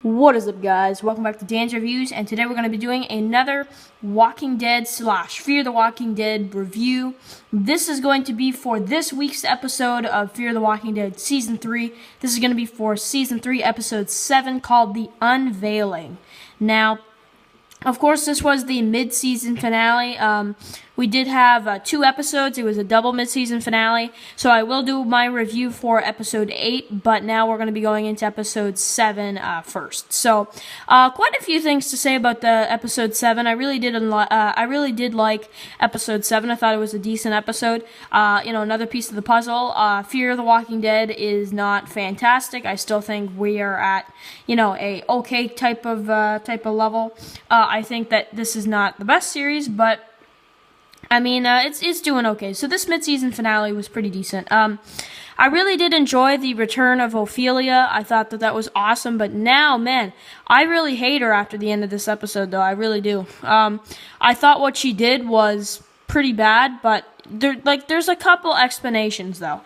What is up, guys? Welcome back to Dan's Reviews, and today we're going to be doing another Walking Dead / Fear the Walking Dead review. This is going to be for this week's episode of Fear the Walking Dead Season 3. This is going to be for Season 3, Episode 7, called The Unveiling. Now, of course, this was the mid-season finale. We did have 2 episodes. It was a double mid-season finale. So I will do my review for Episode 8, but now we're going to be going into Episode 7 first. So, quite a few things to say about the Episode 7. I really did like Episode 7. I thought it was a decent episode. Another piece of the puzzle. Fear the Walking Dead is not fantastic. I still think we are at, a okay type of level. I think that this is not the best series, but it's doing okay. So this mid-season finale was pretty decent. I really did enjoy the return of Ophelia. I thought that was awesome, but now, man, I really hate her after the end of this episode, though. I really do. I thought what she did was pretty bad, but there's a couple explanations, though.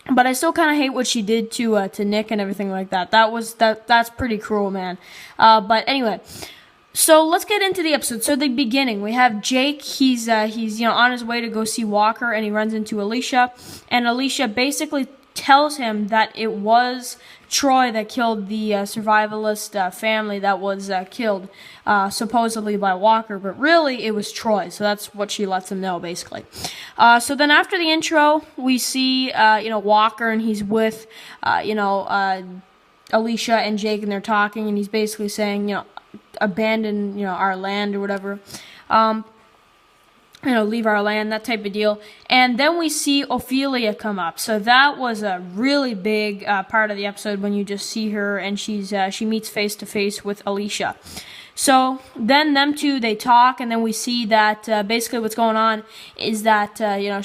But I still kind of hate what she did to Nick and everything like that. That's pretty cruel, man. But anyway, so let's get into the episode. So the beginning, we have Jake. He's on his way to go see Walker, and he runs into Alicia. And Alicia basically tells him that it was Troy that killed the survivalist family that was killed supposedly by Walker, but really it was Troy. So that's what she lets him know, basically. So then after the intro, we see Walker, and he's with Alicia and Jake, and they're talking, and he's basically saying, abandon our land or whatever. Leave our land, that type of deal. And then we see Ophelia come up. So that was a really big part of the episode when you just see her and she meets face to face with Alicia. So then them two, they talk, and then we see that basically what's going on is that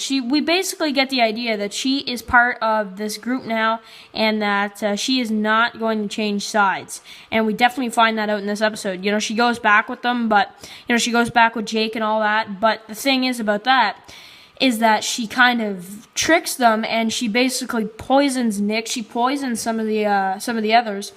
we basically get the idea that she is part of this group now, and that she is not going to change sides. And we definitely find that out in this episode. She goes back with them, but she goes back with Jake and all that. But the thing is about that is that she kind of tricks them, and she basically poisons Nick. She poisons some of the others,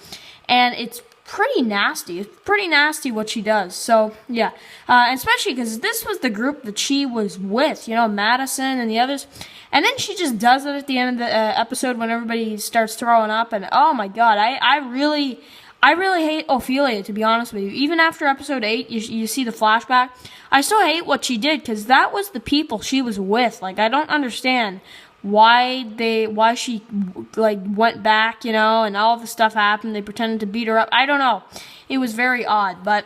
and it's pretty nasty. It's pretty nasty what she does. So, yeah. Especially because this was the group that she was with, Madison and the others. And then she just does it at the end of the episode when everybody starts throwing up. And, oh, my God, I really hate Ophelia, to be honest with you. Even after Episode 8, you see the flashback. I still hate what she did because that was the people she was with. I don't understand why she went back, and all the stuff happened. They pretended to beat her up. I don't know. It was very odd, but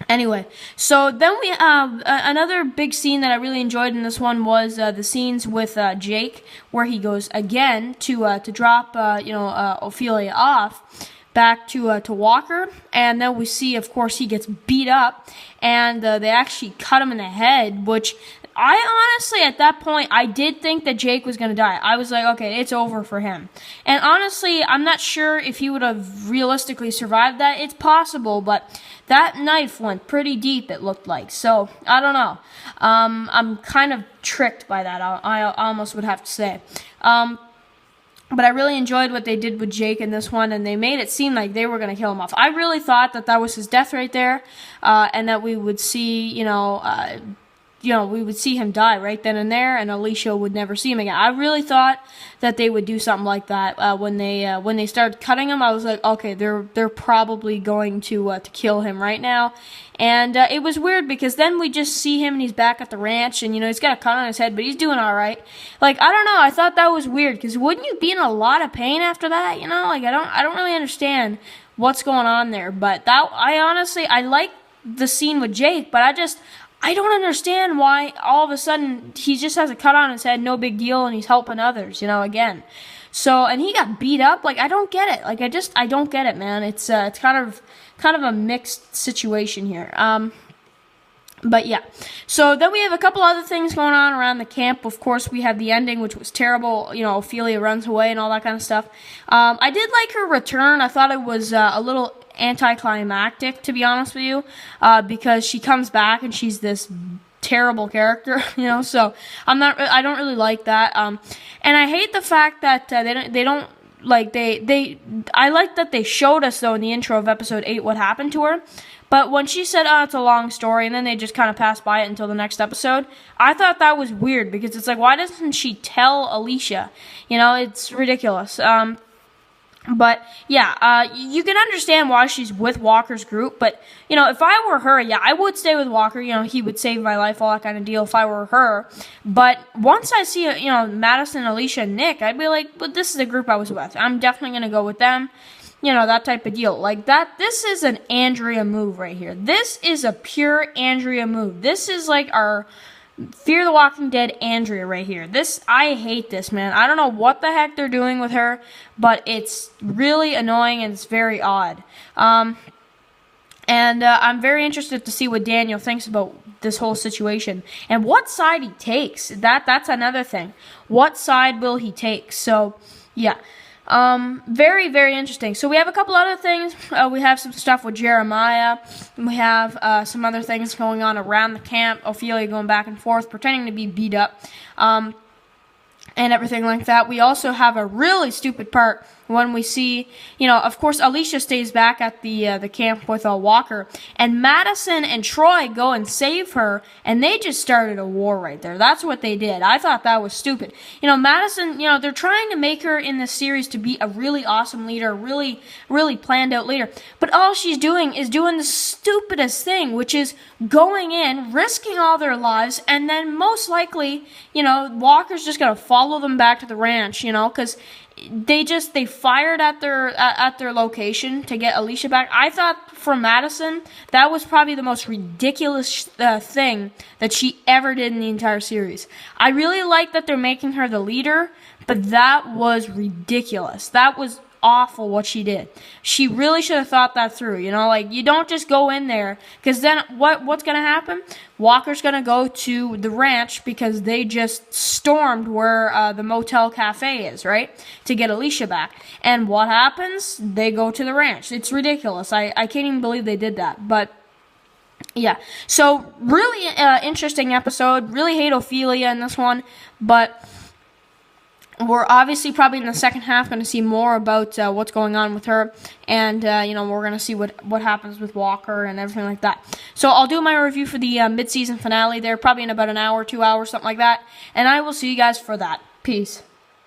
anyway. So then we another big scene that I really enjoyed in this one was the scenes with Jake, where he goes again to drop Ophelia off back to Walker, and then we see, of course, he gets beat up, and they actually cut him in the head, which I honestly, at that point, I did think that Jake was going to die. I was like, okay, it's over for him. And honestly, I'm not sure if he would have realistically survived that. It's possible, but that knife went pretty deep, it looked like. So, I don't know. I'm kind of tricked by that, I almost would have to say. But I really enjoyed what they did with Jake in this one, and they made it seem like they were going to kill him off. I really thought that was his death right there, and that we would see, we would see him die right then and there, and Alicia would never see him again. I really thought that they would do something like that when they started cutting him. I was like, okay, they're probably going to kill him right now. And it was weird because then we just see him and he's back at the ranch, and he's got a cut on his head, but he's doing all right. I don't know. I thought that was weird because wouldn't you be in a lot of pain after that? I don't really understand what's going on there. But I like the scene with Jake, but I don't understand why all of a sudden he just has a cut on his head, no big deal, and he's helping others, again. So, and he got beat up. I don't get it. I don't get it, man. It's kind of a mixed situation here. But yeah. So then we have a couple other things going on around the camp. Of course, we have the ending, which was terrible. Ophelia runs away and all that kind of stuff. I did like her return. I thought it was a little anticlimactic, to be honest with you, because she comes back and she's this terrible character, so I don't really like that. And I hate the fact that they don't I like that they showed us, though, in the intro of episode 8 what happened to her. But when she said, oh, it's a long story, and then they just kind of passed by it until the next episode, I thought that was weird, because it's like, why doesn't she tell Alicia? You know, it's ridiculous. But, yeah, you can understand why she's with Walker's group, but, you know, if I were her, yeah, I would stay with Walker. You know, he would save my life, all that kind of deal if I were her. But once I see, you know, Madison, Alicia, and Nick, I'd be like, but this is the group I was with. I'm definitely going to go with them. You know, that type of deal. Like that, this is an Andrea move right here. This is a pure Andrea move. This is like our Fear the Walking Dead Andrea right here. I hate this, man. I don't know what the heck they're doing with her, but it's really annoying and it's very odd. And I'm very interested to see what Daniel thinks about this whole situation and what side he takes. That's another thing. What side will he take? So, yeah. Very, very interesting. So we have a couple other things. We have some stuff with Jeremiah. We have some other things going on around the camp. Ophelia going back and forth, pretending to be beat up, and everything like that. We also have a really stupid part when we see, you know, of course, Alicia stays back at the camp with Walker, and Madison and Troy go and save her, and they just started a war right there. That's what they did. I thought that was stupid. You know, Madison, you know, they're trying to make her in this series to be a really awesome leader, really, really planned out leader, but all she's doing is doing the stupidest thing, which is going in, risking all their lives, and then most likely, you know, Walker's just gonna follow them back to the ranch, you know, because they fired at their location to get Alicia back. I thought for Madison, that was probably the most ridiculous thing that she ever did in the entire series. I really like that they're making her the leader, but that was ridiculous. That was awful what she did. She really should have thought that through, you know, like you don't just go in there, because then what's going to happen? Walker's going to go to the ranch because they just stormed where the motel cafe is, right, to get Alicia back. And what happens? They go to the ranch. It's ridiculous. I can't even believe they did that, but yeah. So really interesting episode. Really hate Ophelia in this one, but we're obviously probably in the second half going to see more about what's going on with her, and you know, we're going to see what happens with Walker and everything like that. So I'll do my review for the mid-season finale there, probably in about an hour, 2 hours, something like that, and I will see you guys for that. Peace.